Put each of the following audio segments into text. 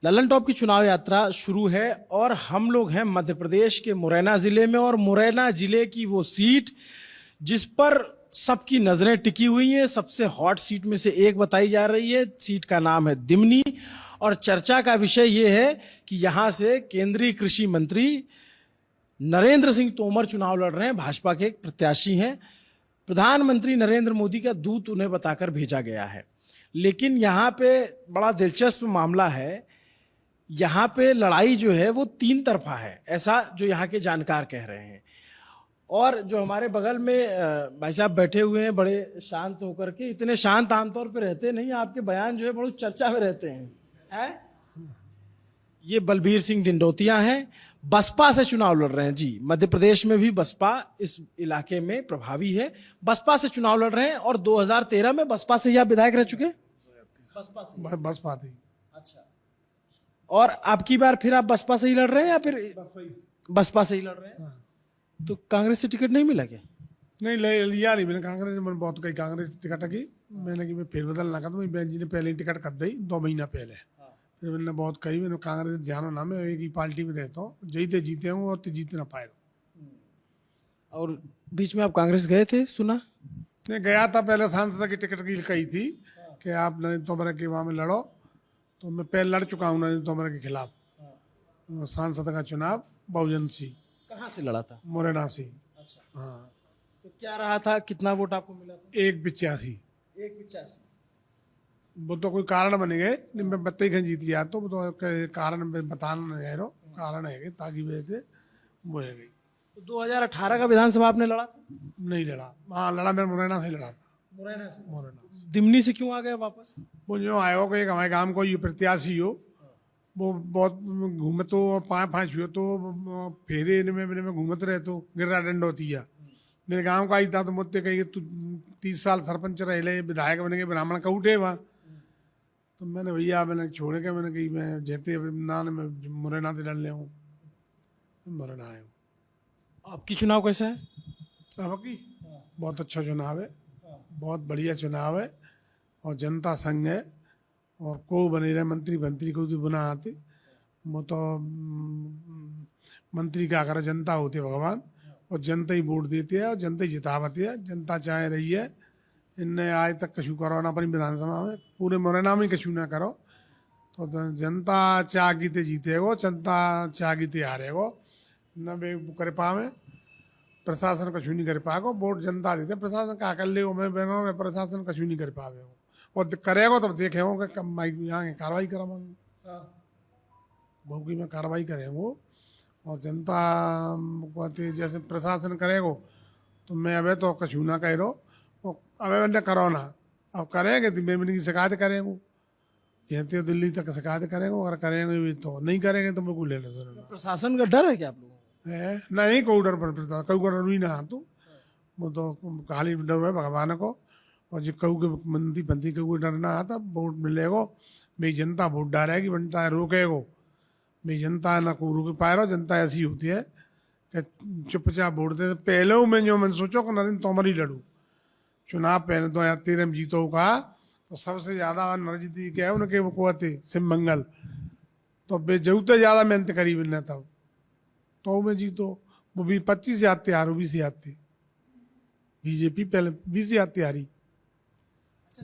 Lalan top की चुनाव यात्रा शुरू है और हम लोग हैं मध्य प्रदेश के मुरैना जिले में। और मुरैना जिले की वो सीट जिस पर सबकी नजरें टिकी हुई हैं, सबसे हॉट सीट में से एक बताई जा रही है। सीट का नाम है दिमनी और चर्चा का विषय ये है कि यहां से केंद्रीय कृषि मंत्री नरेंद्र सिंह तोमर चुनाव लड़ रहे हैं, भाजपा के एक प्रत्याशी हैं। प्रधानमंत्री नरेंद्र मोदी का दूत उन्हें बताकर भेजा गया है। लेकिन यहाँ पे बड़ा दिलचस्प मामला है, यहाँ पे लड़ाई जो है वो तीन तरफा है, ऐसा जो यहाँ के जानकार कह रहे हैं। और जो हमारे बगल में भाई साहब बैठे हुए हैं बड़े शांत होकर के, इतने शांत आमतौर पे रहते नहीं, आपके बयान जो है बड़ी चर्चा में रहते हैं। ये बलबीर सिंह डिंडोतिया हैं, बसपा से चुनाव लड़ रहे हैं जी। मध्य प्रदेश में भी बसपा इस इलाके में प्रभावी है, बसपा से चुनाव लड़ रहे हैं। और 2013 में बसपा से ही आप विधायक रह चुके? बसपा थी। अच्छा, और अब की बार फिर आप बसपा से ही लड़ रहे हैं या फिर बसपा से ही लड़ रहे हैं? हाँ। तो कांग्रेस से टिकट नहीं मिला क्या? नहीं लिया नहीं मैंने कांग्रेस से। मैंने बहुत कई कांग्रेस टिकट की, मैंने कि मैं फेरबदल ना कर दूं। बहन जी ने पहले ही टिकट कर दी 2 महीना पहले। फिर मैंने बहुत कही, मैंने कांग्रेस ध्यान ना, मैं एक ही पार्टी में रहता हूँ, जीते जीते हूँ और जीते ना पाए। और बीच में आप कांग्रेस गए थे सुना? नहीं गया था, पहले सांसद की टिकट की कही थी कि आप नरेंद्र तोमर के वहाँ में लड़ो, तो मैं पहले लड़ चुका हूँ नरेंद्र तोमर के खिलाफ सांसद का चुनाव बहुजन से। कहाँ से लड़ा था? मुरैना से। अच्छा, हाँ। तो क्या रहा था, कितना वोट आपको मिला था? 185। 185। वो तो कोई कारण बने गए, मैं बत्ती खन जीत गया, तो वो तो कारण मैं बताना नहीं रहा, कारण है ताकि वजह से वो है गई। तो 2018 का विधानसभा आपने लड़ा था? नहीं लड़ा। हाँ लड़ा, मैं मुरैना से लड़ा था। मुरैना से। मुरैना दिमनी से क्यों आ गए वापस? वो जो आयो कि एक हमारे गांव को ये प्रत्याशी हो, वो बहुत घूमत हो, 5-5 हुए तो फेरे इनमें घूमत रहे, तो गिर्रा डंड होती है। मेरे गांव का ही था, तो मुझसे कही तू 30 साल सरपंच रह ले, विधायक बने के, ब्राह्मण का उठे वहाँ। तो मैंने भैया मैंने छोड़ के, मैंने कही मैं जेते ना मैं मुरैना से लड़ ले हूँ, मुरैना आया हूँ। आपकी चुनाव कैसा है? अब की बहुत अच्छा चुनाव है, बहुत बढ़िया चुनाव है। और जनता संघ है, और को बने रहे मंत्री को तो बुना आते, वो तो मंत्री क्या करे, जनता होती है भगवान, और जनता ही वोट देती है और जनता ही जितावती है। जनता चाहे रही है, इनने आज तक कछु करो ना अपनी विधानसभा में, पूरे मुरैना में कछु ना करो। तो जनता चाहते जीते गो, जनता चाहते हारे गो, न वे कर पावे, प्रशासन कछु नहीं कर पाएगो। वोट जनता देते, प्रशासन क्या कर ले, मैं बहनों प्रशासन कछु नहीं कर पावे, और करेगो तब देखे हो कि कम यहाँ की कार्रवाई करा बहुकी में कार्रवाई करेंगे। और जनता कहते जैसे प्रशासन करेगो, तो मैं अबे तो कछु ना कह रो, अबे मैंने करो ना, अब करेंगे तो बेमनी की शिकायत करेंगे, कहते हो दिल्ली तक शिकायत करेंगे, अगर करेंगे भी तो नहीं करेंगे तो मैं को ले लो। प्रशासन का डर है क्या आप लोगों को? नहीं कोई डर पर कऊ का डर ही ना, तो वो तो खाली डर है भगवान को। और जो कहू के मंदी बंदी कहू डर ना आता, वोट मिलेगो, मेरी जनता वोट डालेगी, बनता है रोकेगो, मेरी जनता ना को रोक पाए रहो। जनता ऐसी होती है कि चुपचाप वोट दे। पहले मैं जो मैंने सोचो कि नरेंद्र तोमर ही लड़ू चुनाव, पहले 2013 में जीतो का, तो सबसे ज्यादा नरजीत क्या है उनके वो कहते सिम मंगल, तो बेजूते ज्यादा मेहनत करी मैंने तब, तो मैं जीतो। वो भी 25 से आते हारो, 20 से आते बीजेपी, पहले 20 से आते हारी।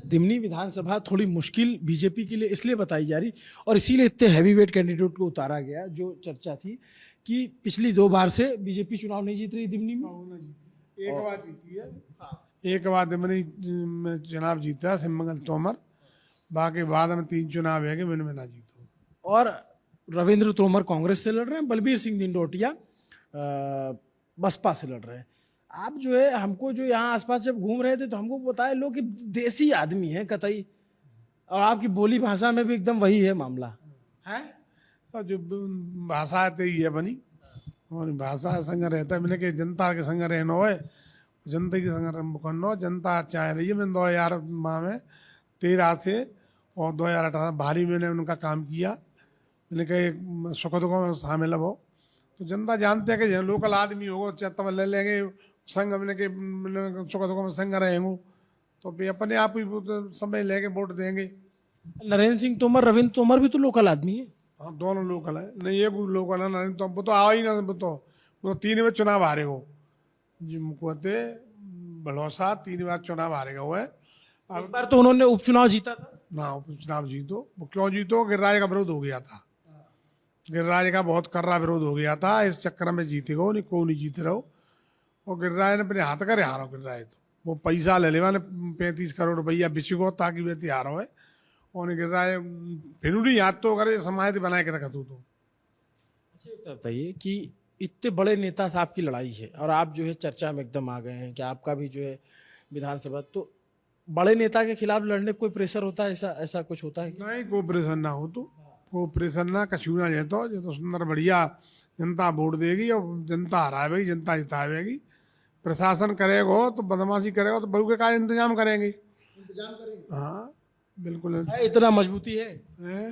दिमनी विधानसभा थोड़ी मुश्किल बीजेपी के लिए इसलिए बताई जा रही, और इसीलिए इतने हैवीवेट कैंडिडेट को उतारा गया, जो चर्चा थी कि पिछली 2 बार से बीजेपी चुनाव नहीं जीत रही दिमनी में। एक बार जीती है, एक बार दिमनी में चुनाव जीता सिमंगल तोमर, बाकी बाद में 3 चुनाव है कि मैंने में ना जीतो। और रविंद्र तोमर कांग्रेस से लड़ रहे हैं, बलबीर सिंह डिंडोतिया बसपा से लड़ रहे हैं। आप जो है हमको जो यहाँ आसपास जब घूम रहे थे तो हमको बताए लोग कि देसी आदमी है कतई, और आपकी बोली भाषा में भी एकदम वही है मामला है। और जो भाषा आती ही है बनी, और भाषा संग रहता है, मैंने कि जनता के संग रहना है, जनता के संग करना। जनता चाह रही है। मैंने 2013 से और 2018 भारी मैंने उनका काम किया, मैंने कहा सुख दुखों में शामिल हो, तो जनता जानते हैं कि लोकल आदमी होगा चत्ता ले लेंगे संग, मैंने कि सुख दुखों में संग रहेंगे, तो भी अपने आप ही समय लेके वोट देंगे। नरेंद्र सिंह तोमर, रविंद्र तोमर भी तो लोकल आदमी है। हाँ दोनों लोकल है, नहीं एक लोकल है नहीं तो वो तो आवा ही ना, वो तो 3 बार चुनाव हारे हो जी मुकते भड़ौसा 3 बार चुनाव हारेगा वो है। एक बार तो उन्होंने उपचुनाव जीता था। ना उपचुनाव जीतो, वो क्यों जीतो, गिरिराज का विरोध हो गया था, गिरिराज का बहुत कर्रा विरोध हो गया था, इस चक्कर में जीते गो नहीं, को नहीं जीते रहो। और गिरिराज ने अपने हाथ करे हारो, गिरिराज तो वो पैसा ले लेवा ने 35 करोड़ रुपया बिछगो ताकि वे हारो है। और गिरिराज फिर नहीं याद तो करे समाज बना के रखा तू तो। अच्छा एक बात बताइए कि इतने बड़े नेता साहब की लड़ाई है और आप जो है चर्चा में एकदम आ गए हैं कि आपका भी जो है विधानसभा, तो बड़े नेता के खिलाफ लड़ने कोई प्रेशर होता है, ऐसा ऐसा कुछ होता है क्या? नहीं कोऑपरेशन ना हो तो, कोऑपरेशन ना कछू ना जे तो सुंदर बढ़िया जनता वोट देगी और जनता हरावेगी, जनता जितावेगी। प्रशासन करेगा तो बदमाशी करेगा तो बहू के का इंतजाम करेंगे। हाँ बिल्कुल है, इतना मजबूती है। है।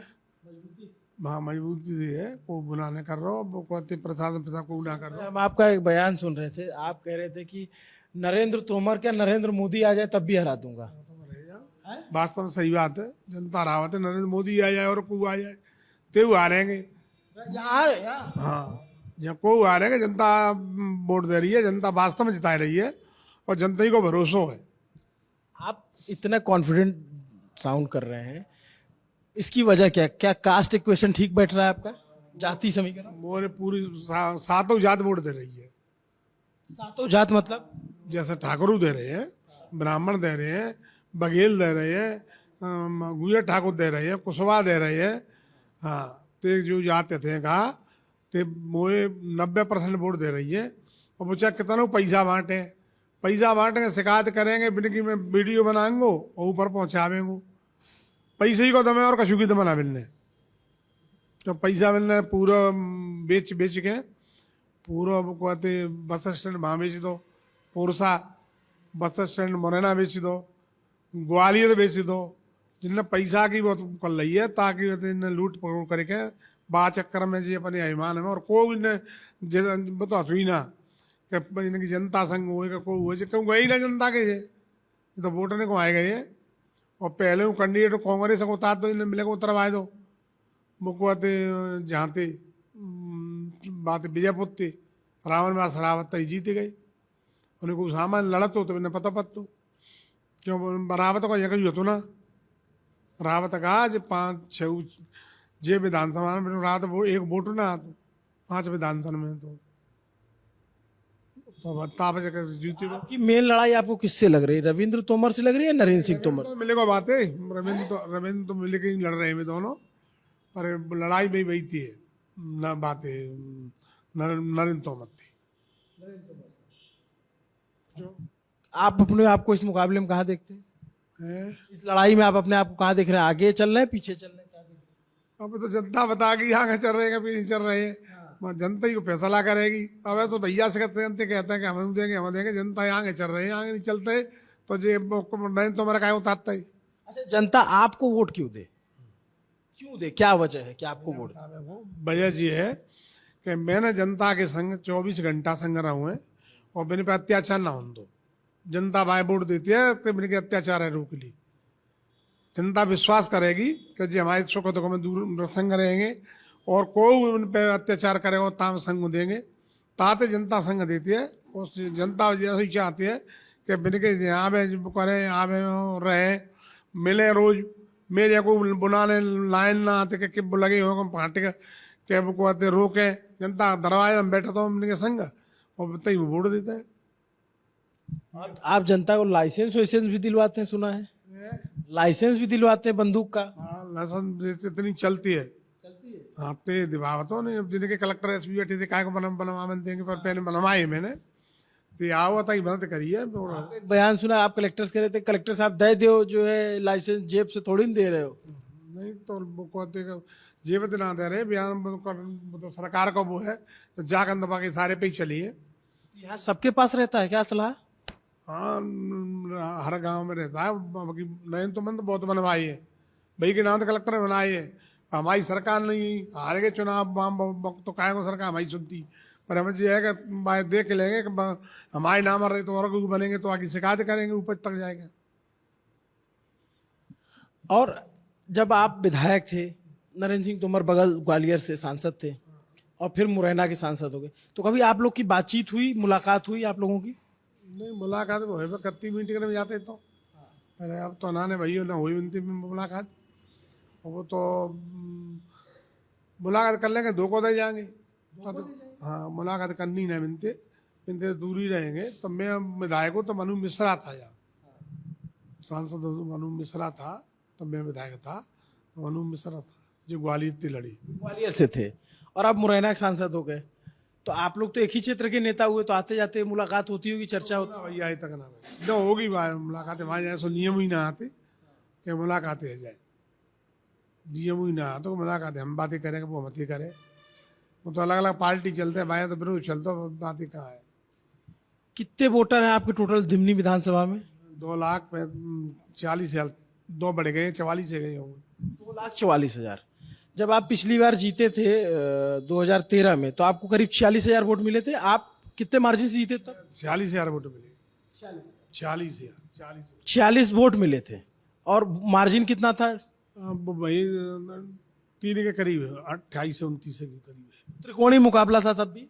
हाँ मजबूती दी है, कोई गुनाह नहीं कर रहा, वो कहते प्रशासन पिता को गुनाह कर रहा। हम आपका एक बयान सुन रहे थे, आप कह रहे थे कि नरेंद्र तोमर क्या नरेंद्र मोदी आ जाए तब भी हरा दूंगा। वास्तव में सही बात है, जनता रावत है, नरेंद्र मोदी आ जाए और कोई आ जाए तो वो हारेंगे। यार हाँ जब कोई हारेंगे, जनता वोट दे रही है, जनता वास्तव में जिता रही है और जनता ही को भरोसा है। आप इतना कॉन्फिडेंट साउंड कर रहे हैं, इसकी वजह क्या, क्या कास्ट इक्वेशन ठीक बैठ रहा है आपका, जाति समीकरण? मोरे पूरी सातों जात वोट दे रही है। सातों जात मतलब? जैसे ठाकुर दे रहे हैं, ब्राह्मण दे रहे हैं, बघेल दे रहे हैं, गुजर ठाकुर दे रहे हैं, कुशवाहा दे रहे हैं। हाँ तो जो जाते थे कहा तो मोए 90% वोट दे रही है। और वो चाहे कितना पैसा बांटे, पैसा बांटेंगे, शिकायत करेंगे, बिनकी में वीडियो बनाएंगे और ऊपर पहुँचावेंगे। पैसे ही को दमे और कशु की दम ना मिलने, तो पैसा मिलने पूरा बेच बेच के पूरा वो कहते बस स्टैंड वहाँ बेच दो, पुरसा बस स्टैंड मुरैना बेच दो, ग्वालियर बेच दो, जिनने पैसा की बहुत कर ली है ताकि इन्हें लूट पकड़ करके बा चक्कर में जी अपने अभिमान में। और कोई इन्हें बता हुई ना कि इनकी जनता संघ हुए कोई हुए क्यों गई ना जनता के ये तो वोटने को आए गए। और पहले वो कैंडिडेट कांग्रेस को उतार दो, इन्हें मिले को उतरवाए दो, वो कहते जहाँ थे बात विजयपुर थी, रावण में सरावत तय जीत गई, उन्हें को सामान लड़त हो तो इन्हें पता पत्तो क्यों रावत को जगह होतो ना, रावत का आज 5-6 जे विधानसभा में रावत एक वोट ना 5 विधानसभा में तो ताप जगह जीती को। आपकी मेन लड़ाई आपको किससे लग रही है, रविंद्र तोमर से लग रही है, नरेंद्र सिंह तोमर? तो मिले को बात है, रविंद्र तो मिले के ही लड़ रहे हैं दोनों, पर लड़ाई में वही थी न बात है नरेंद्र तोमर थी। आप अपने आप को इस मुकाबले में कहाँ देखते हैं? इस लड़ाई में आप अपने आप को कहाँ देख रहे हैं, आगे चल रहे हैं, पीछे चल रहे हैं, क्या देख रहे हैं? अब तो जनता बता कि आगे चल रहे हैं पीछे चल रहे हैं, जनता ही को फैसला करेगी। अब तो भैया से कहते हैं कि हम देंगे हम देंगे, जनता आगे चल रहे हैं, आगे नहीं चलते तो जे नहीं तो मेरा क्या उतारता ही। अच्छा जनता आपको वोट क्यों दे, क्यों दे, क्या वजह है कि आपको वोट दे? वजह ये है कि मैंने जनता के संग 24 घंटा संग रहा हूँ और मेरे पे अत्याचार ना हो दो। जनता भाई वोट देती है तो मेरे अत्याचार है रोक ली, जनता विश्वास करेगी कि जी हमारे सुख दुख में दूर संग रहेंगे और कोई उन पर अत्याचार करेगा ताम संग देंगे, ताते जनता संग देती है। उस जनता जैसे ही चाहती है कि बिनके यहाँ पे करें, यहाँ पे रहे, मिले रोज, मेरे को बुलाने लाइन ना आते कि लगे हो पार्टी का के को आते रोके, जनता दरवाजे में बैठा तो उनके संग और तई वोट देता है। आप जनता को लाइसेंस वाइसेंस भी दिलवाते हैं, सुना है लाइसेंस भी दिलवाते हैं बंदूक का? हाँ लाइसेंस इतनी चलती है, हाँ ते दिवावतों ने जिनके कलेक्टर एसपी बैठे थे काय को बनवा देंगे, पर पहले बनवाए मैंने तो आओ था बंद करिए। एक बयान सुना आप कलेक्टर कह रहे थे, कलेक्टर साहब दे दो जो है लाइसेंस, जेब से थोड़ी नहीं दे रहे हो। नहीं तो वो कहते जेब तो ना दे रहे, बयान तो सरकार का वो है तो जाकर दबा के सारे पे ही चलिए। यहाँ सबके पास रहता है क्या सलाह? हाँ हर गांव में रहता है, बाकी नहीं तो मन तो बहुत बनवाई है, भाई के नाम तो कलेक्टर ने बनाई है, हमारी सरकार नहीं हारे के चुनाव तो काय को सरकार हमारी सुनती, पर हमें ये है कि देख के लेंगे कि हमारे नाम रहे तो और कोई बनेंगे तो आगे शिकायत करेंगे, ऊपर तक जाएंगे। और जब आप विधायक थे नरेंद्र सिंह तोमर बगल ग्वालियर से सांसद थे और फिर मुरैना के सांसद हो गए, तो कभी आप लोग की बातचीत हुई, मुलाकात हुई आप लोगों की? नहीं मुलाकात वो है कत्ती मीटिंग में जाते तो, अरे अब तो नाने भैया ना हुई उनकी मुलाकात, वो तो मुलाकात कर लेंगे दो को दे जाएंगे। हाँ मुलाकात करनी नहीं मिलते मिलते दूर ही रहेंगे। तो मैं विधायक हूँ तो मनु मिश्रा था यहाँ, सांसद मनु मिश्रा था, तब मैं विधायक था तो मनु मिश्रा था जो ग्वालियर से लड़ी। ग्वालियर से थे और अब मुरैना के सांसद हो गए, तो आप लोग तो एक ही क्षेत्र के नेता हुए, तो आते जाते मुलाकात होती होगी, चर्चा होती? ना भैया तक ना भाई न होगी मुलाकातें वहाँ जाए सो नियम ही ना आते कि मुलाकातें जाए, नियम ही ना आते तो मुलाकातें हम बातें करें वो मत ही करें। वो तो अलग अलग पार्टी चलते हैं भाई, तो विरोध चलता बातें कहाँ है। कितने वोटर हैं आपके टोटल दिमनी विधानसभा में? 2,40,000 दो बढ़ गए 44 गए होंगे। 2,44,000। जब आप पिछली बार जीते थे 2013 में, तो आपको करीब 46,000 वोट मिले थे। आप कितने मार्जिन से जीते तब? 46,000 वोट मिले। 40,000 46 वोट मिले थे और मार्जिन कितना था? भाई 3 के करीब है, 28 से 29 के करीब है। त्रिकोणीय मुकाबला था तब भी?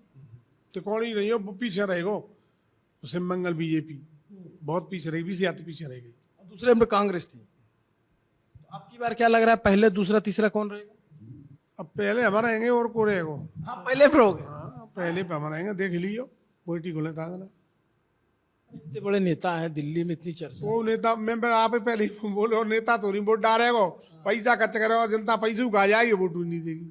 त्रिकोणी नहीं हो पीछे रहेगा, सिम मंगल बीजेपी बहुत पीछे रहेगी, 20 आती पीछे रहेगी। दूसरे में कांग्रेस थी। तो अब की बार क्या लग रहा है, पहले दूसरा तीसरा कौन रहेगा? अब पहले हमारा आएंगे और को रहेगा। हाँ पहले पर हो गए। हाँ पहले पे हमारा आएंगे, देख लियो पोइटी खोले था ना। इतने बड़े नेता हैं दिल्ली में, इतनी चर्चा। वो नेता मैं आप ही पहले ही बोले और नेता तो नहीं वोट डालेगा, पैसा खर्च करेगा, जनता पैसे खा जाएगी, वोट नहीं देगी।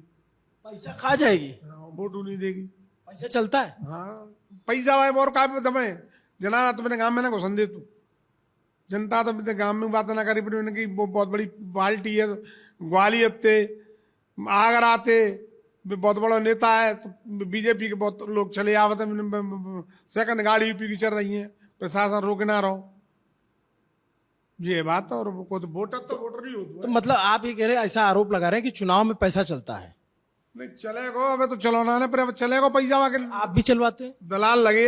पैसा खा जाएगी, वोट नहीं देगी। पैसा चलता है। हाँ पैसा भाई और का दमे जना तो मैंने गाँव में ना घुसन दे तू, जनता तो मैंने गाँव में बात ना करी, पर मैंने की वो बहुत बड़ी पार्टी है, ग्वालियर थे आगरा थे, बहुत बड़ा नेता है, तो बीजेपी के बहुत लोग चले आवते, सेकंड गाड़ी यूपी की चल रही है, प्रशासन रोके ना रहो, ये बात है। और को तो वोटर नहीं होता। तो मतलब आप ये कह रहे हैं, ऐसा आरोप लगा रहे हैं कि चुनाव में पैसा चलता है? नहीं चलेगा, अबे तो चलाना है, पर अब चलेगा पैसा वाके आप भी चलवाते हैं? दलाल लगे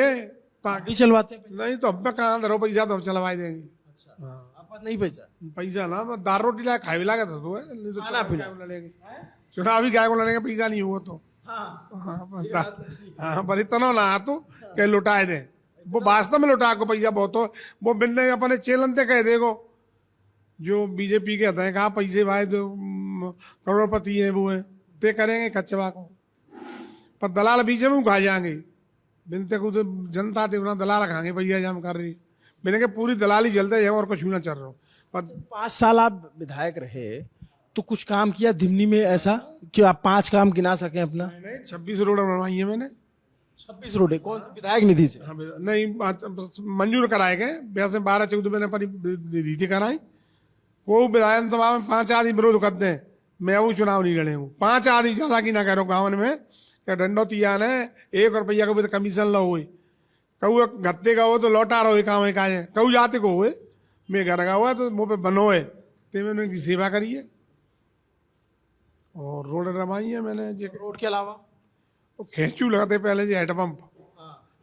आप भी चलवाते हैं? नहीं तो अब कहाँ धरो पैसा, तो हम चलवाई देंगे। हाँ आप पास नहीं पैसा? पैसा ना दाल रोटी ला खाए लागे तो नहीं तो खाना पीना लड़ेंगे, चुनाव ही गाय को लड़ेंगे, पैसा नहीं हुआ तो। हाँ हाँ पर इतना ना तो कह लुटाए दे, वो वास्तव में लुटा को पैसा बहुत हो, वो बिन्ने अपने चेलन ते कह देगो जो बीजेपी के हैं, कहा पैसे भाई जो करोड़पति है वो है ते करेंगे कच्चवा को, पर दलाल बीच में खा जाएंगे, बिनते को जनता थे उन्हें दलाल खाएंगे पैसा जाम कर रही, मैंने के पूरी दलाली जलते है और कुछ ना चल रहा। पर 5 साल आप विधायक रहे तो कुछ काम किया दिमनी में ऐसा कि आप 5 काम गिना सकें अपना? 26 रोड बनवाई है मैंने। 26 रोड? कौन विधायक निधि से? हाँ नहीं मंजूर कराए गए, वैसे 12-14 मैंने अपनी निधि कराई। वो विधानसभा में 5 आदमी विरोध करते हैं, मैं वो चुनाव नहीं लड़े हूँ। 5 आदमी ज्यादा की ना करो गाँव में क्या डंडोतिया ने 1 रुपया को भी कमीशन लो हुए, कहू गत्ते का हो तो लौटा रहो काम का है, कहू जाते को हुए मैं घर का हुआ तो मुँह पे बनो है, तो मैंने उनकी सेवा करी है और रोड रमाई है मैंने। रोड के अलावा वो खेचू लगाते पहले जी हेडपम्प,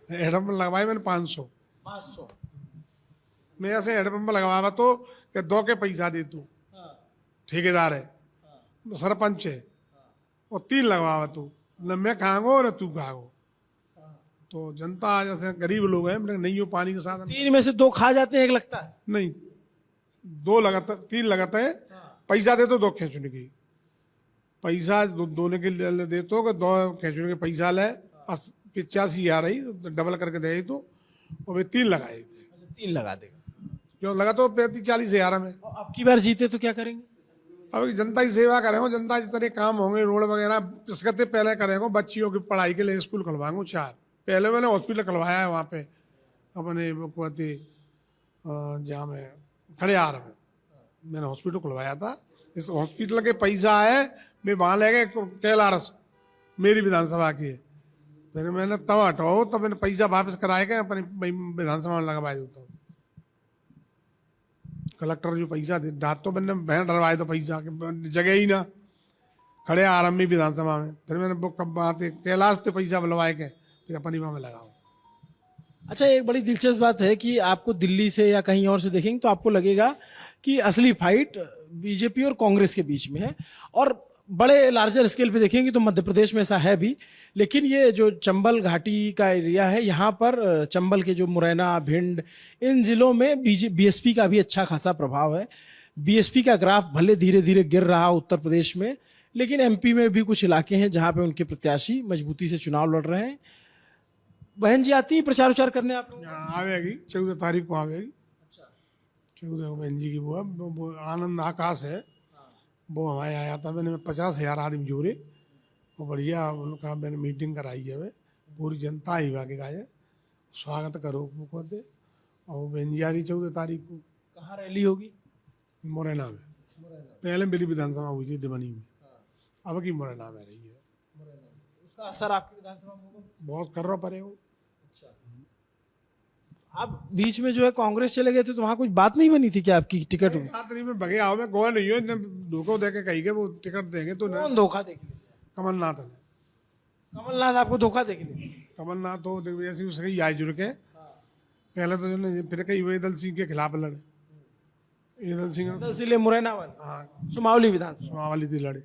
हेडपम्प लगवाए मैंने 500। मैं ऐसे हेडपम्प लगवावा तो क्या 2 के पैसा दे तू, ठेकेदार है सरपंच है, और 3 लगवावा तू, न मैं खाऊंगो न तू खाओ। तो जनता जैसे गरीब लोग हैं, नहीं हो पानी के साथ 3 में से 2 खा जाते हैं, 1 लगता है? नहीं 2 लगाता 3 लगाता है, पैसा दे तो 2 खींचने की, पैसा दोने के दे तो 2 खींचने के पैसा ले 85 आ रही तो डबल करके दे तो, और 3 लगाए थे। 3 लगा देगा क्यों लगा तो 35-40 हज़ार में। अब की बार जीते तो क्या करेंगे? अब जनता की सेवा करेंगे, जनता जितने काम होंगे रोड वगैरह इसकते पहले करेंगे, बच्चियों की पढ़ाई के लिए स्कूल खुलवाएंगे 4। पहले मैंने हॉस्पिटल खुलवाया है वहाँ पे अपने कुआती जहाँ में खड़ियार में मैंने हॉस्पिटल खुलवाया था। इस हॉस्पिटल के पैसा है मैं वहाँ ले गए कैलारस, मेरी विधानसभा की है, फिर मैंने तब हटाओ तब मैंने पैसा वापस कराए के अपनी विधानसभा में लगवा देता हूँ। कलेक्टर जो पैसा दे डाट तो मैंने बहन डरवाए तो पैसा जगह ही ना खड़े आराम में विधानसभा में, फिर मैंने वो कब बात कैलाश से पैसा बुलवाए के फिर अपनी वहाँ में लगाओ। अच्छा, एक बड़ी दिलचस्प बात है कि आपको दिल्ली से या कहीं और से देखेंगे तो आपको लगेगा कि असली फाइट बीजेपी और कांग्रेस के बीच में है, और बड़े लार्जर स्केल पे देखेंगे तो मध्य प्रदेश में ऐसा है भी, लेकिन ये जो चंबल घाटी का एरिया है यहाँ पर चंबल के जो मुरैना, भिंड, इन जिलों में बीएसपी का भी अच्छा खासा प्रभाव है। बीएसपी का ग्राफ भले धीरे धीरे गिर रहा उत्तर प्रदेश में, लेकिन एमपी में भी कुछ इलाके हैं जहां पे उनके प्रत्याशी मजबूती से चुनाव लड़ रहे हैं। बहन जी आती है प्रचार उचार करने आप लोग? आवेगी 14 तारीख को आवेगी। 14 को बहन जी की वो है, वो आनंद आकाश है, वो हमारे आया था। मैंने 50,000 आदमी जोड़े, वो बढ़िया उनका मैंने मीटिंग कराई है। पूरी जनता ही बाकी का है, स्वागत करो को दे। और बहन जी आ रही 14 तारीख को। कहाँ रैली होगी? मुरैना में। पहले मेरी विधानसभा हुई थी दिवनी में, अब की मुरैना में रही है। उसका असर आपकी विधानसभा में होगा? बहुत कर रहा परे वो। आप बीच में जो है कांग्रेस चले गए थे तो वहां कुछ बात नहीं बनी थी कि आपकी टिकट होगी? बात नहीं, मैं भगे आओ, मैं गोवा नहीं हूँ, धोखो दे के कही के वो टिकट देंगे तो कौन धोखा देके लिए? कमलनाथ ने। कमलनाथ आपको धोखा देके लिए? कमलनाथ तो ऐसे उसके ही आए जुड़ के। पहले तो जो है फिर कई वेदल सिंह के खिलाफ लड़े। वेदल सिंह इसलिए मुरैना वाले, हाँ सुमावली विधानसभा वाली थी लड़े।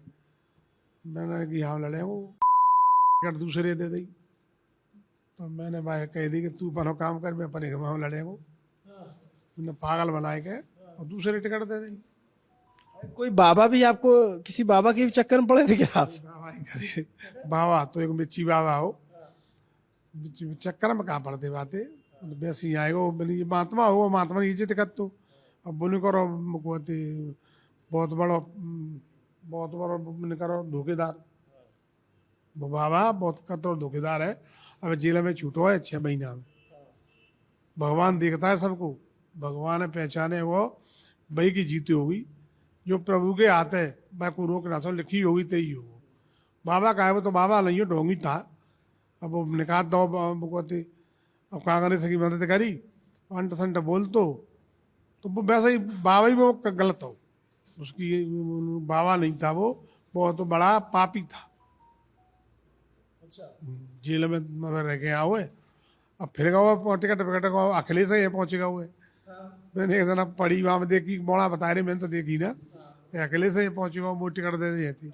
मैंने कि यहाँ लड़े वो टिकट दूसरे दे दी, तो मैंने भाई कह दी कि तू पनो काम कर, मैं अपने वहाँ लड़े वो। मैंने पागल बनाए के और दूसरे टिकट दे दी। कोई बाबा भी आपको, किसी बाबा के भी चक्कर में पड़े थे क्या आप? बाबा ही करे, बाबा तो एक मिर्ची बाबा हो, चक्कर में कहाँ पड़ते बातें। वैसे ही आएगा मैंने, ये महात्मा हो, महात्मा की इज्जत कर तो। अब बोले करो बहुत बड़ा मैंने करो धोखेदार। वो बाबा बहुत कठोर धोखेदार है। अब जेल में छूटो है 6 महीना में। भगवान देखता है सबको, भगवान ने पहचाने वो भाई की जीती होगी। जो प्रभु के हाथ है मैं को रोक ना सो, लिखी होगी तही होगी। बाबा का है वो तो बाबा नहीं हो, ढोंगी था। अब वो निकाह दो कहते, अब कांग्रेस की मदद करी, अंट संट बोल तो वो वैसे ही बाबा ही वो गलत हो। उसकी बाबा नहीं था वो बहुत तो बड़ा पापी था। जेल में रह के आओ, अब फिर गो टिकट विकट को अखिलेश ही पहुंचेगा हुए। मैंने एक दिन अब पढ़ी वहाँ में देखी, बड़ा बता रहे, मैंने तो देखी ना, अखिलेश ही पहुंचेगा, वो टिकट दे दी।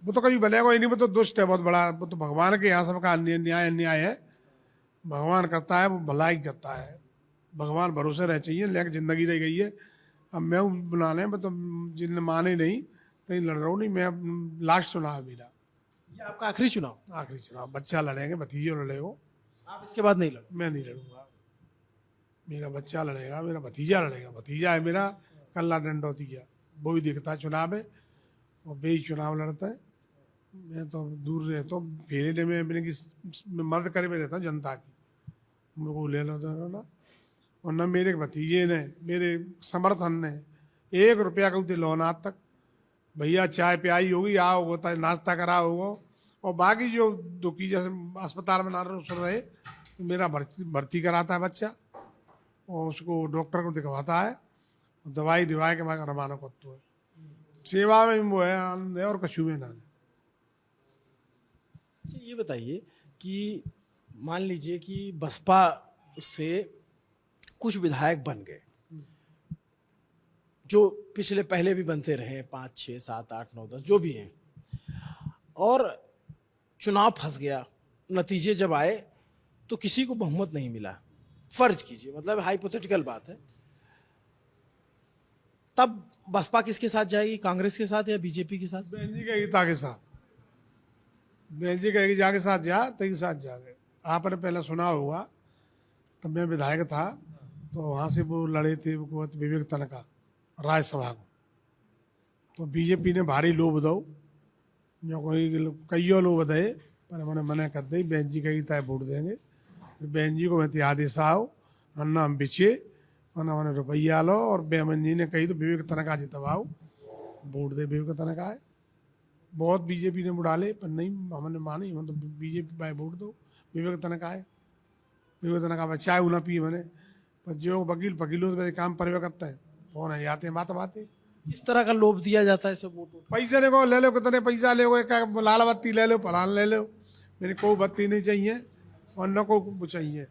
वो तो कहीं बनेगा ही नहीं, वो तो दुष्ट है बहुत बड़ा। वो तो भगवान के यहाँ सबका न्याय अन्याय है। भगवान करता है वो भलाई करता है, भगवान भरोसे रह चाहिए। लेकिन जिंदगी रह गई है, अब मैं बुलाने में तो जिन माने नहीं कहीं लड़ रहा हूँ नहीं। मैं लास्ट चुनाव मेरा, ये आपका आखिरी चुनाव? आखिरी चुनाव। बच्चा लड़ेंगे, भतीजे लड़ेगा। आप इसके बाद नहीं लड़ो? मैं नहीं लड़ूंगा, मेरा बच्चा लड़ेगा, मेरा भतीजा लड़ेगा। भतीजा है मेरा कल्ला डंडौती का, वो ही देखता है चुनाव है और वे ही चुनाव लड़ता है। मैं तो दूर रहता हूँ, फेरे में अपने की मदद करे में रहता हूँ जनता की। मेरे को ले लो तो ना, और न मेरे भतीजे ने मेरे समर्थन ने 1 रुपया का उसे लोन आज तक। भैया चाय पियाई होगी, आओ होता है, नाश्ता करा होगा। और बाकी जो दुखी जैसे अस्पताल में ना सुन रहे, तो मेरा भर्ती कराता है बच्चा और उसको डॉक्टर को दिखवाता है, और दवाई दिवाई के मैं रवाना करता है। सेवा में वो है, आनंद है और कछु में ना। अच्छा ये बताइए कि मान लीजिए कि बसपा से कुछ विधायक बन गए, जो पिछले पहले भी बनते रहे, 5, 6, 7, 8, 9, 10 जो भी हैं, और चुनाव फंस गया। नतीजे जब आए तो किसी को बहुमत नहीं मिला, फर्ज कीजिए, मतलब हाइपोथेटिकल बात है, तब बसपा किसके साथ जाएगी? कांग्रेस के साथ या बीजेपी के साथ? बहन जी कहेगी ताके साथ, बहन जी कहेगी जाके साथ जा, तभी साथ जाके। आपने पहले सुना होगा, तब मैं विधायक था तो वहाँ से वो लड़े थे विवेक तनखा राज्यसभा को। तो बीजेपी ने भारी लोभ दो, जो कोई कई लोभ दे, पर मैंने मना कर दी। बहन जी कही तय वोट देंगे, बहन जी को मैं आदेश आओ अन्ना हम बिछे वरना मैंने रुपया लो। और बेमन जी ने कही तो विवेक तनखा जितवाओ, वोट दे विवेक तनखा है। बहुत बीजेपी ने बुढ़ा पर नहीं, हमने मानी, हम तो बीजेपी भाई वोट दो, विवेक तनखा है। विवेक तनखा पर चाय ना पी मैंने, पर जो वकीलों से काम परवे करता है, फोन है आते हैं बात बातें। किस तरह का लोभ दिया जाता है सब वोट? पैसे ने को ले लो, कितने पैसा ले लो, लाल बत्ती ले लो, फलान ले लो। मेरे को बत्ती नहीं चाहिए और न को चाहिए,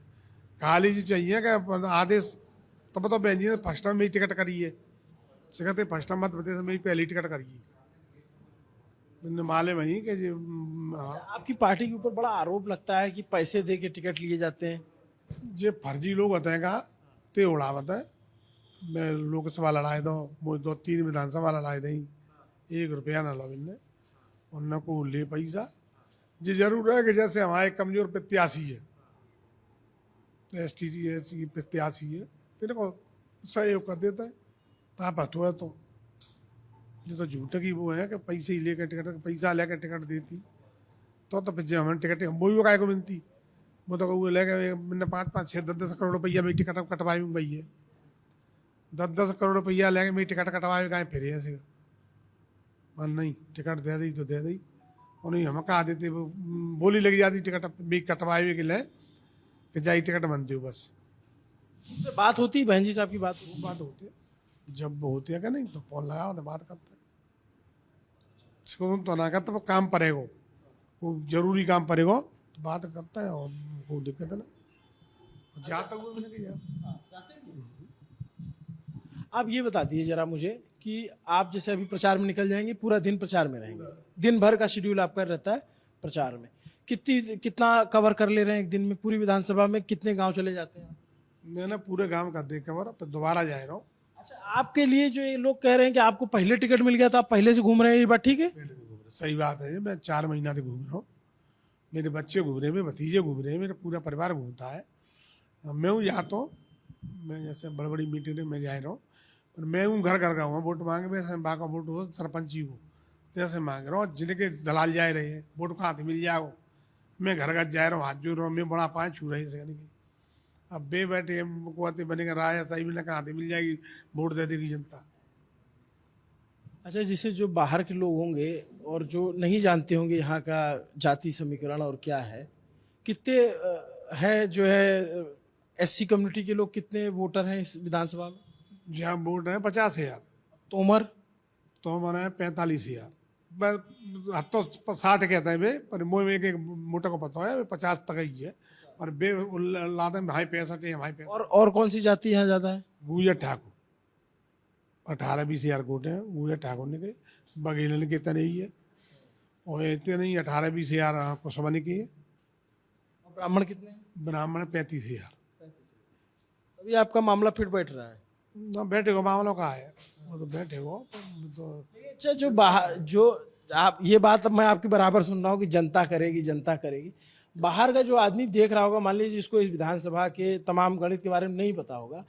खाली जी चाहिए कि आदेश। तब तो बहन जी ने फर्स्ट टाइम मेरी टिकट करी है, कहते फर्स्ट टाइम मध्य प्रदेश में मेरी पहली टिकट करी है। मैंने माले वहीं के जी आपकी पार्टी के ऊपर बड़ा आरोप लगता है कि पैसे दे के टिकट लिए जाते हैं। जे फर्जी लोग होते हैं का ते उड़ावत है। मैं लोकसभा लड़ाए दो, मुझे 2-3 विधानसभा लड़ाए दी, 1 रुपया ना लो इनने, उन को ले पैसा। जी जरूर है कि जैसे हमारे कमजोर प्रत्याशी है, एस टी की प्रत्याशी है, तेरे को सहयोग कर देता है। आप हथो है तो जो तो झूठ की वो है कि पैसे ही लेकर टिकट, पैसा लेकर टिकट देती तो फिर जो हमारे टिकट हम वही काय को मिलती। वो तो वो लेके मैंने 5-5, 6, 10-10 करोड़ रुपया मेरी टिकट कटवाई हूँ भैया, 10-10 करोड़ रुपया लेके मेरी टिकट कटवाए कहाँ फिर ऐसे मन नहीं, टिकट दे दी तो दे दी, और नहीं हम कहा देते वो बोली लगी जाती टिकट भी कटवाए हुए के लिए कि जाई टिकट बन दो बस। उनसे बात होती है, बहन जी साहब की बात होती वो बात होती है, जब होती है कि नहीं तो फोन लगाओ तो बात करते हैं। इसको तो ना करते वो काम पड़ेगा, वो जरूरी काम पड़ेगा तो बात करता है, और कोई दिक्कत है ना जाता हुआ मैंने किया। आप ये बता दीजिए जरा मुझे कि आप जैसे अभी प्रचार में निकल जाएंगे, पूरा दिन प्रचार में रहेंगे, दिन भर का शेड्यूल आपका रहता है प्रचार में, कितना कवर कर ले रहे हैं एक दिन में? पूरी विधानसभा में कितने गांव चले जाते हैं? मैंने पूरे गांव का देख कवर अब दोबारा जा रहा हूँ। अच्छा, आपके लिए जो ये लोग कह रहे हैं कि आपको पहले टिकट मिल गया था, आप पहले से घूम रहे हैं, ये बात ठीक है? सही बात है, मैं 4 महीना से घूम रहा हूँ, मेरे बच्चे घूम रहे हैं, मेरे भतीजे घूम रहे हैं, मेरा पूरा परिवार घूमता है। मैं हूँ यहाँ तो मैं जैसे बड़ी बड़ी मीटिंग में जा रहा हूँ, और मैं हूँ घर घर का हूँ वोट मांगे, मैं बा का वोट हो सरपंची हो जैसे मांग रहा हूँ, जिनके दलाल जा रहे हैं वोट कहाँ से मिल जाओ, मैं घर घर जा रहा हूँ, हाथ जोड़ रहा हूँ, मैं बड़ा पाँच छू रही से। अब बे बैठे को बनेगा राय सही मिलने कहाँ से मिल जाएगी, वोट दे देगी जनता। अच्छा, जिसे जो बाहर के लोग होंगे और जो नहीं जानते होंगे यहाँ का जाति समीकरण और क्या है, कितने है जो है एससी कम्युनिटी के लोग, कितने वोटर हैं इस विधानसभा में? जहाँ वोट है 50,000, तोमर तो हमारा है 45,000, बस तो 60 कहते हैं वे, पर मोह में एक मोटा को पता है 50 तक ही है, और बे लाते हैं भाई 65 है भाई 65। और कौन सी जाति यहाँ ज्यादा है? गुजर ठाकुर 18-20,000 वोट हैं गुजर ठाकुर ने के, बघेलन के इतने ही है, और इतने नहीं 18-20,000 कुशवानी के है। और ब्राह्मण कितने हैं? ब्राह्मण 35,000। अभी आपका मामला फिट बैठ रहा है ना बैठे को मामलों का है, वो तो बैठे को तो। अच्छा, जो बाहर जो आप ये बात मैं आपके बराबर सुन रहा हूँ कि जनता करेगी जनता करेगी, बाहर का जो आदमी देख रहा होगा, मान लीजिए जिसको इस विधानसभा के तमाम गणित के बारे में नहीं पता होगा,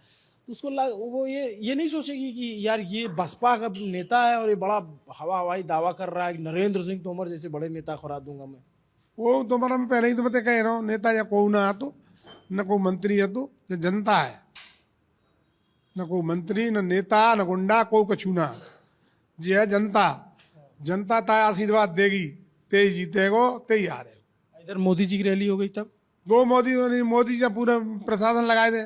तो उसको वो ये नहीं सोचेगी कि यार ये बसपा का नेता है और ये बड़ा हवाई दावा कर रहा है कि नरेंद्र सिंह तोमर जैसे बड़े नेता खरा दूंगा मैं। वो तो मैं पहले ही तो बता कह रहा हूँ, नेता या कोई ना तो न कोई मंत्री है, तो जो जनता है, न कोई मंत्री न नेता न गुंडा कोई कछु ना, जो है जनता। जनता ता आशीर्वाद देगी, ते ही जीतेगो ते ही हारेगो। इधर मोदी जी की रैली हो गई तब वो मोदी जब पूरा प्रशासन लगाए दे,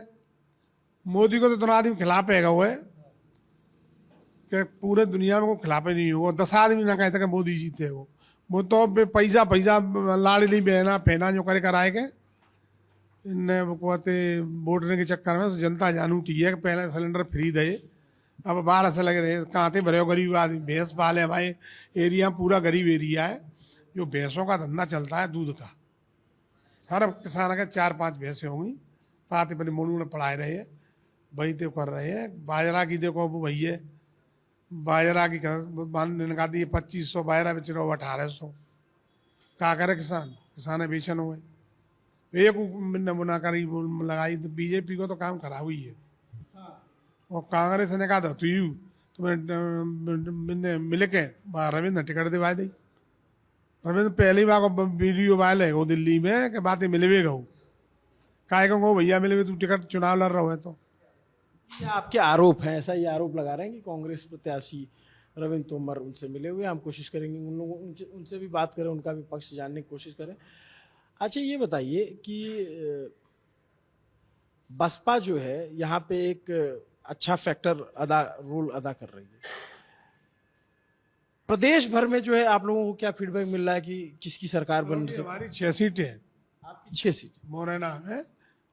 मोदी को तो दोनों आदमी खिलाफ है वो है कि पूरे दुनिया में कोई खिलाफ ही नहीं होगा, 10 आदमी ना कहते कि मोदी जीते हो। वो तो पैसा पैसा लाड़ली बहना पहना जो करे कराए के इनने कहते वोटने के चक्कर में जनता जानू ठीक है कि पहले सिलेंडर फ्री दे, अब 12 से लग रहे कहाँ थे भरे हो गरीब आदमी, भैंस पाले हमारे एरिया पूरा गरीब एरिया है, जो भैंसों का धंधा चलता है दूध का, हर किसान का 4-5 भैंसें होंगी, ताते अपने मोनू ने पढ़ाए रहे हैं, वही तो कर रहे हैं। बाजरा की देखो वो वही है, बाजरा की लगा दी 2500, बाजरा बेच रहे हो 1800, क्या करे किसान बेचन हुए। एक नमूना करी लगाई तो बीजेपी को तो काम खराब हुई है, और कांग्रेस ने कहा था तुम्हें मिल के रविंद्र टिकट दिवा दी। रविंद्र पहली बार वीडियो वायरल है वो दिल्ली में कि बातें मिलवे गो, काय कहूँ भैया मिलवे तू टिकट चुनाव लड़ रहा है। तो ये आपके आरोप हैं, ऐसा ये आरोप लगा रहे हैं कि कांग्रेस प्रत्याशी रविंद्र तोमर उनसे मिले हुए। हम कोशिश करेंगे उन लोगों उनसे भी बात करें, उनका भी पक्ष जानने की कोशिश करें। अच्छा, ये बताइए कि बसपा जो है यहाँ पे एक अच्छा फैक्टर रोल अदा कर रही है, प्रदेश भर में जो है आप लोगों को क्या फीडबैक मिल रहा है कि किसकी सरकार बन सकती है? हमारी 6 सीटें हैं, आपकी 6 सीट मोरैना है,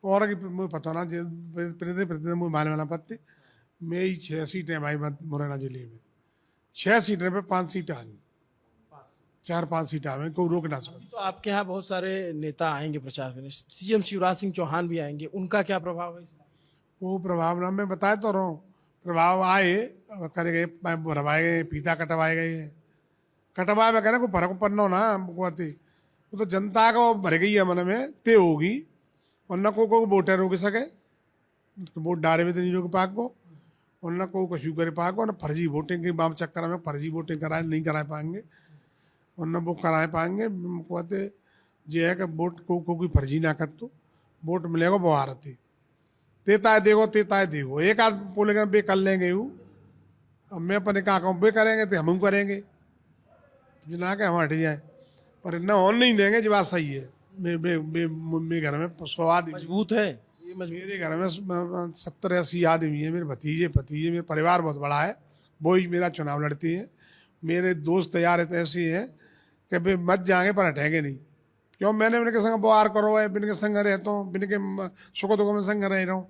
और मुझे पता ना प्रतिनिधि मुझे मालूम वाला पत्ते मेरी 6 सीटें भाई मोरैना जिले में, 6 सीटें पे 5 सीटें आ गई 4-5 सीट आवे, कोई रोक ना सके। तो आपके यहाँ बहुत सारे नेता आएंगे प्रचार करने, सीएम शिवराज सिंह चौहान भी आएंगे, उनका क्या प्रभाव है इसमें? वो प्रभाव ना मैं बताए तो रहा हूँ, प्रभाव आए करे गए, भरवाए गए, फीता कटवाए गए, कटवाए में कहना कोई फर्क पड़ना ना वो तो जनता का भर गई है मन में ते होगी, वरना को वोटर रोक सके, वोट डारे में तो नहीं रोक पाक को, वरना को कशु करे पाक को, ना फर्जी वोटिंग के बाम चक्कर में फर्जी वोटिंग कराए नहीं कराए पाएंगे, वरना वो कराए पाएंगे कहते जो है कि वोट को कोई फर्जी ना कर तो वोट मिलेगा वो आरती तेता है देखो एक आध बोलेगा बे कर लेंगे यू, अब मैं अपने कहा कहूँ बे करेंगे तो हम करेंगे जना के हम हट जाए, पर इतना ऑन नहीं देंगे जो बात सही है। मेरे घर में 100 आदमी मजबूत है ये, मजबूत। मेरे घर में 70-80 आदमी है, मेरे भतीजे मेरा परिवार बहुत बड़ा है, वो ही मेरा चुनाव लड़ती है। मेरे दोस्त यार तो ऐसे हैं कि भाई मत जाएंगे पर हटेंगे नहीं, क्यों मैंने इनके संग बुआर करो है, बिन के संग रहता हूँ, बिन के सुख दुख में संग रह रहा हूँ,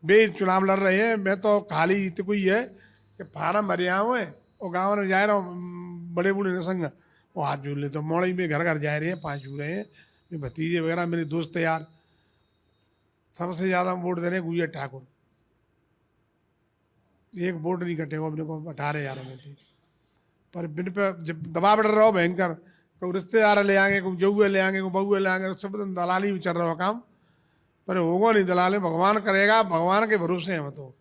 बे चुनाव लड़ रहे हैं। मैं तो खाली इतनी ही है कि फार्म भरे हुए हैं और गाँव में जा रहा हूँ बड़े बूढ़े के संग, वो हाथ जोड़ ले तो मोड़ी में घर घर जा रहे हैं, 5 छू रहे हैं, मेरे भतीजे वगैरह मेरे दोस्त यार। सबसे ज़्यादा वोट दे रहे हैं गुजर ठाकुर, एक वोट नहीं कटेगा अपने को 18,000 में थी, पर बिन पे जब दबाव बढ़ रहा हो भयंकर, कोई रिश्तेदार ले आएंगे, कोई जऊए ले आएंगे, कोई बहुए ले आएंगे, सब दलाली में चल रहा हो काम, पर होगा नहीं दलाली, भगवान करेगा, भगवान के भरोसे हैं, तो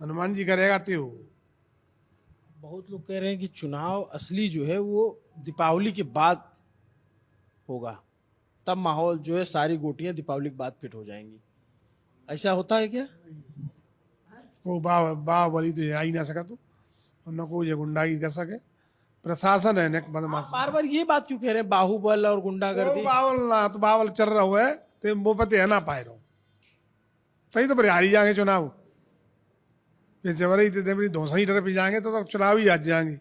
हनुमान जी करेगा ते हो। बहुत लोग कह रहे हैं कि चुनाव असली जो है वो दीपावली के बाद होगा, तब माहौल जो है सारी गोटियां दीपावली के बाद फिट हो जाएंगी, ऐसा होता है क्या? वो बाहुबली तो आ ही ना सका, तो न कोई गुंडागी कर सके, प्रशासन है नेक बदमाश। बार बार ये बात क्यों कह रहे हैं, बाहुबल और गुंडागर्दी? बावल ना तो बावल चल रहा हुआ है तो वो पते है ना पाए रहो, सही तो पर हारी जाएंगे चुनाव, ये जबरी देवरी धोसा ही डर पे जाएंगे तो चुनाव ही आज जाएंगे।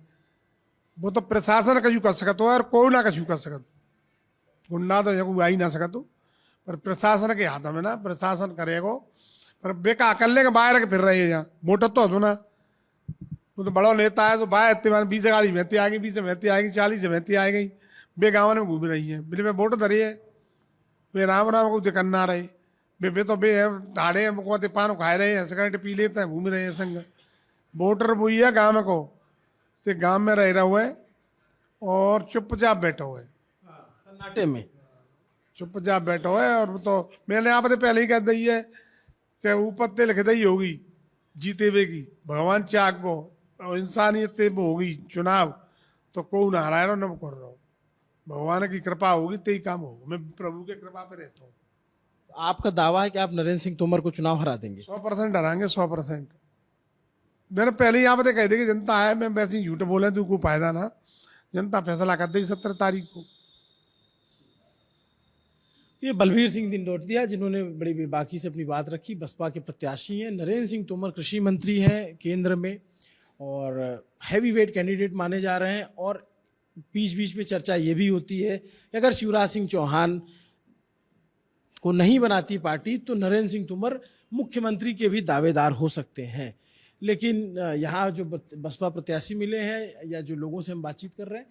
वो तो प्रशासन कछु कर सकत हो और कोई ना कछु कर सकत, गुंडा तो कोई आ ही ना सकत हो, पर प्रशासन के हाथ में ना, प्रशासन करेगो, पर बेका अकल्ले के बाहर के फिर रहे हैं यहाँ, वोटर तो हो ना, वो तो बड़ा नेता है तो बाहर इतने 20 गाड़ी महती आ गई, 20 महती आएगी, 40 महती आ गई, बे गाँव में घूम रही है, बिल में वोट धरी है, वे राम राम को दिखना रहे, बे तो बे ढाड़े को पान खाए रहे हैं, सिगरेट पी लेते हैं, घूम रहे हैं संग, वोटर वही है गाँव को, तो गाँव में रह रहा हुआ है और चुपचाप बैठा हुआ है, सन्नाटे में चुपचाप बैठा हुआ है। और तो मैंने आप पहले ही कह दी है कि ऊपर ते लिख दी होगी जीते हुए की, भगवान चाक को और इंसानियत होगी चुनाव, तो को ना हरा रहा न कर रहा हूँ, भगवान की कृपा होगी तो ही काम होगा, मैं प्रभु के कृपा पे रहता हूँ। आपका दावा है कि आप नरेंद्र सिंह तोमर को चुनाव हरा देंगे? 100% हराएंगे, 100%। मैंने पहले ही यहाँ पे कह दी कि जनता है, मैं वैसे ही झूठ बोले तो कोई फायदा ना, जनता फैसला कर देगी 17 तारीख को। ये बलबीर सिंह दिनदोतिया जिन्होंने बड़ी बेबाकी से अपनी बात रखी, बसपा के प्रत्याशी हैं। नरेंद्र सिंह तोमर कृषि मंत्री हैं केंद्र में और हैवी वेट कैंडिडेट माने जा रहे हैं, और बीच बीच में चर्चा ये भी होती है कि अगर शिवराज सिंह चौहान को नहीं बनाती पार्टी तो नरेंद्र सिंह तोमर मुख्यमंत्री के भी दावेदार हो सकते हैं। लेकिन यहाँ जो बसपा प्रत्याशी मिले हैं या जो लोगों से हम बातचीत कर रहे हैं,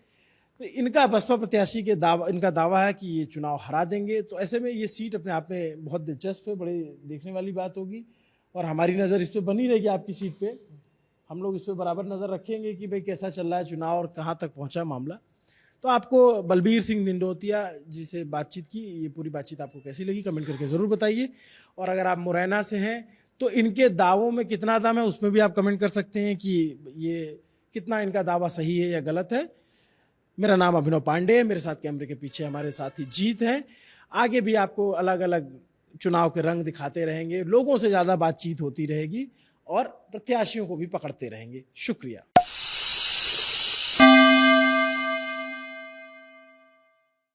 तो इनका बसपा प्रत्याशी के इनका दावा है कि ये चुनाव हरा देंगे। तो ऐसे में ये सीट अपने आप में बहुत दिलचस्प है, बड़ी देखने वाली बात होगी, और हमारी नज़र इस पर बनी रहेगी। आपकी सीट पे हम लोग इस पर बराबर नज़र रखेंगे कि भाई कैसा चल रहा है चुनाव और कहाँ तक पहुँचा मामला। तो आपको बलबीर सिंह दिनदोतिया जी से बातचीत की, ये पूरी बातचीत आपको कैसी लगी कमेंट करके ज़रूर बताइए। और अगर आप मुरैना से हैं तो इनके दावों में कितना दम है उसमें भी आप कमेंट कर सकते हैं कि ये कितना इनका दावा सही है या गलत है। मेरा नाम अभिनव पांडे है, मेरे साथ कैमरे के पीछे हमारे साथी जीत है। आगे भी आपको अलग अलग चुनाव के रंग दिखाते रहेंगे, लोगों से ज़्यादा बातचीत होती रहेगी और प्रत्याशियों को भी पकड़ते रहेंगे। शुक्रिया।